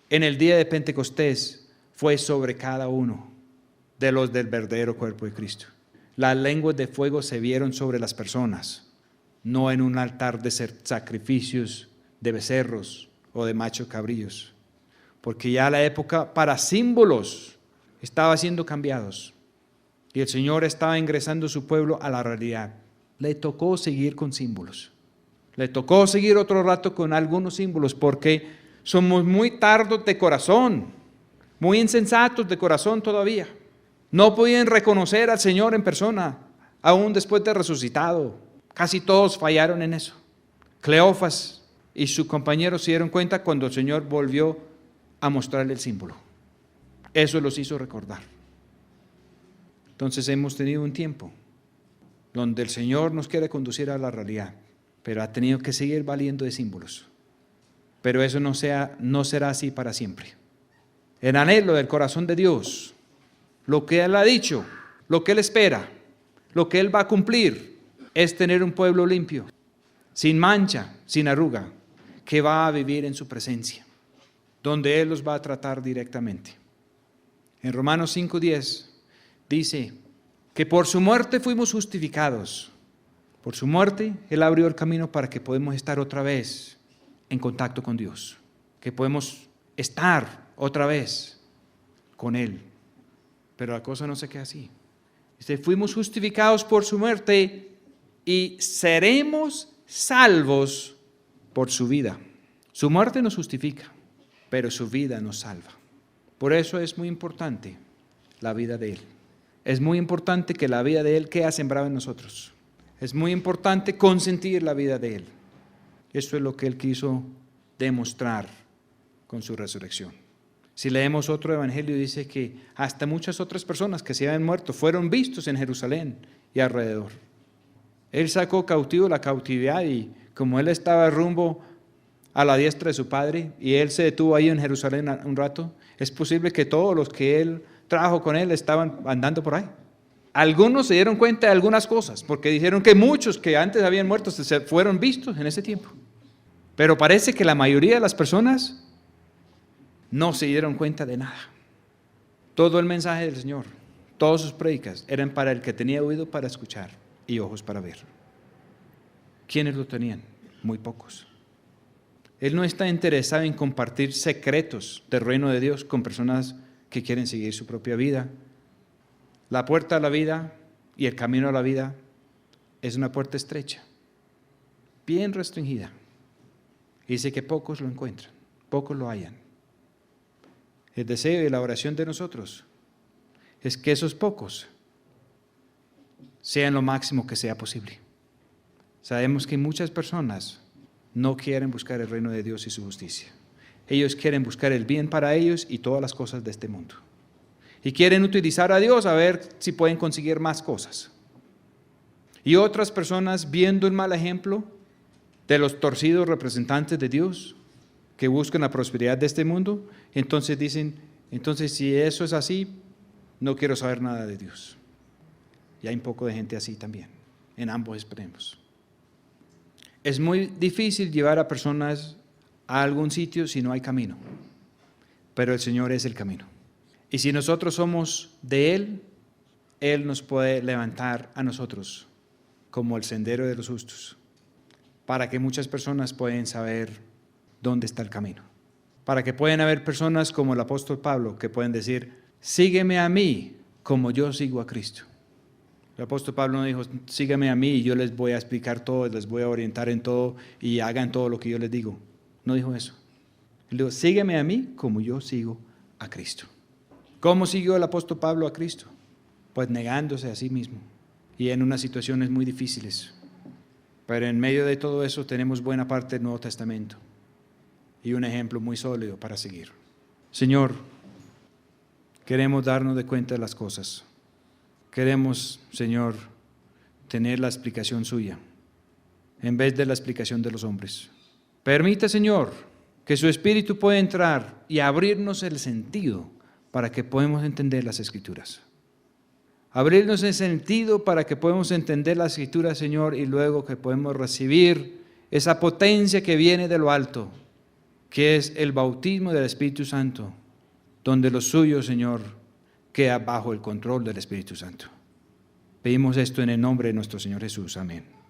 en el día de Pentecostés fue sobre cada uno de los del verdadero cuerpo de Cristo. Las lenguas de fuego se vieron sobre las personas, no en un altar de sacrificios de becerros o de machos cabríos, porque ya la época para símbolos estaba siendo cambiados y el Señor estaba ingresando a su pueblo a la realidad. Le tocó seguir con símbolos, le tocó seguir otro rato con algunos símbolos, porque somos muy tardos de corazón, muy insensatos de corazón todavía. No podían reconocer al Señor en persona, aún después de resucitado. Casi todos fallaron en eso. Cleofas y sus compañeros se dieron cuenta cuando el Señor volvió a mostrarle el símbolo. Eso los hizo recordar. Entonces hemos tenido un tiempo donde el Señor nos quiere conducir a la realidad, pero ha tenido que seguir valiendo de símbolos. Pero eso no será así para siempre. El anhelo del corazón de Dios, lo que Él ha dicho, lo que Él espera, lo que Él va a cumplir, es tener un pueblo limpio, sin mancha, sin arruga, que va a vivir en su presencia, donde Él los va a tratar directamente. En Romanos 5:10 dice que por su muerte fuimos justificados. Por su muerte Él abrió el camino para que podamos estar otra vez en contacto con Dios, que podemos estar otra vez con Él. Pero la cosa no se queda así. Dice, fuimos justificados por su muerte y seremos salvos por su vida. Su muerte nos justifica, pero su vida nos salva. Por eso es muy importante la vida de Él. Es muy importante que la vida de Él quede sembrada en nosotros. Es muy importante consentir la vida de Él. Eso es lo que Él quiso demostrar con su resurrección. Si leemos otro evangelio, dice que hasta muchas otras personas que se habían muerto fueron vistos en Jerusalén y alrededor. Él sacó cautivo la cautividad y como Él estaba rumbo a la diestra de su Padre y Él se detuvo ahí en Jerusalén un rato, es posible que todos los que Él trajo con Él estaban andando por ahí. Algunos se dieron cuenta de algunas cosas, porque dijeron que muchos que antes habían muerto se fueron vistos en ese tiempo. Pero parece que la mayoría de las personas no se dieron cuenta de nada. Todo el mensaje del Señor, todas sus prédicas eran para el que tenía oído para escuchar y ojos para ver. ¿Quiénes lo tenían? Muy pocos. Él no está interesado en compartir secretos del reino de Dios con personas que quieren seguir su propia vida. La puerta a la vida y el camino a la vida es una puerta estrecha, bien restringida. Dice que pocos lo encuentran, pocos lo hallan. El deseo y la oración de nosotros es que esos pocos sean lo máximo que sea posible. Sabemos que muchas personas no quieren buscar el reino de Dios y su justicia. Ellos quieren buscar el bien para ellos y todas las cosas de este mundo. Y quieren utilizar a Dios a ver si pueden conseguir más cosas. Y otras personas, viendo el mal ejemplo de los torcidos representantes de Dios que buscan la prosperidad de este mundo, entonces dicen, entonces si eso es así, no quiero saber nada de Dios. Y hay un poco de gente así también, en ambos extremos. Es muy difícil llevar a personas a algún sitio si no hay camino, pero el Señor es el camino. Y si nosotros somos de Él, Él nos puede levantar a nosotros como el sendero de los justos, para que muchas personas puedan saber dónde está el camino. Para que puedan haber personas como el apóstol Pablo que pueden decir, sígueme a mí como yo sigo a Cristo. El apóstol Pablo no dijo, sígueme a mí y yo les voy a explicar todo, les voy a orientar en todo y hagan todo lo que yo les digo. No dijo eso. Él dijo, sígueme a mí como yo sigo a Cristo. ¿Cómo siguió el apóstol Pablo a Cristo? Pues negándose a sí mismo y en unas situaciones muy difíciles. Pero en medio de todo eso tenemos buena parte del Nuevo Testamento y un ejemplo muy sólido para seguir. Señor, queremos darnos de cuenta de las cosas. Queremos, Señor, tener la explicación suya en vez de la explicación de los hombres. Permita, Señor, que su Espíritu pueda entrar y abrirnos el sentido para que podamos entender las Escrituras. Abrirnos en sentido para que podamos entender la Escritura, Señor, y luego que podemos recibir esa potencia que viene de lo alto, que es el bautismo del Espíritu Santo, donde lo suyo, Señor, queda bajo el control del Espíritu Santo. Pedimos esto en el nombre de nuestro Señor Jesús. Amén.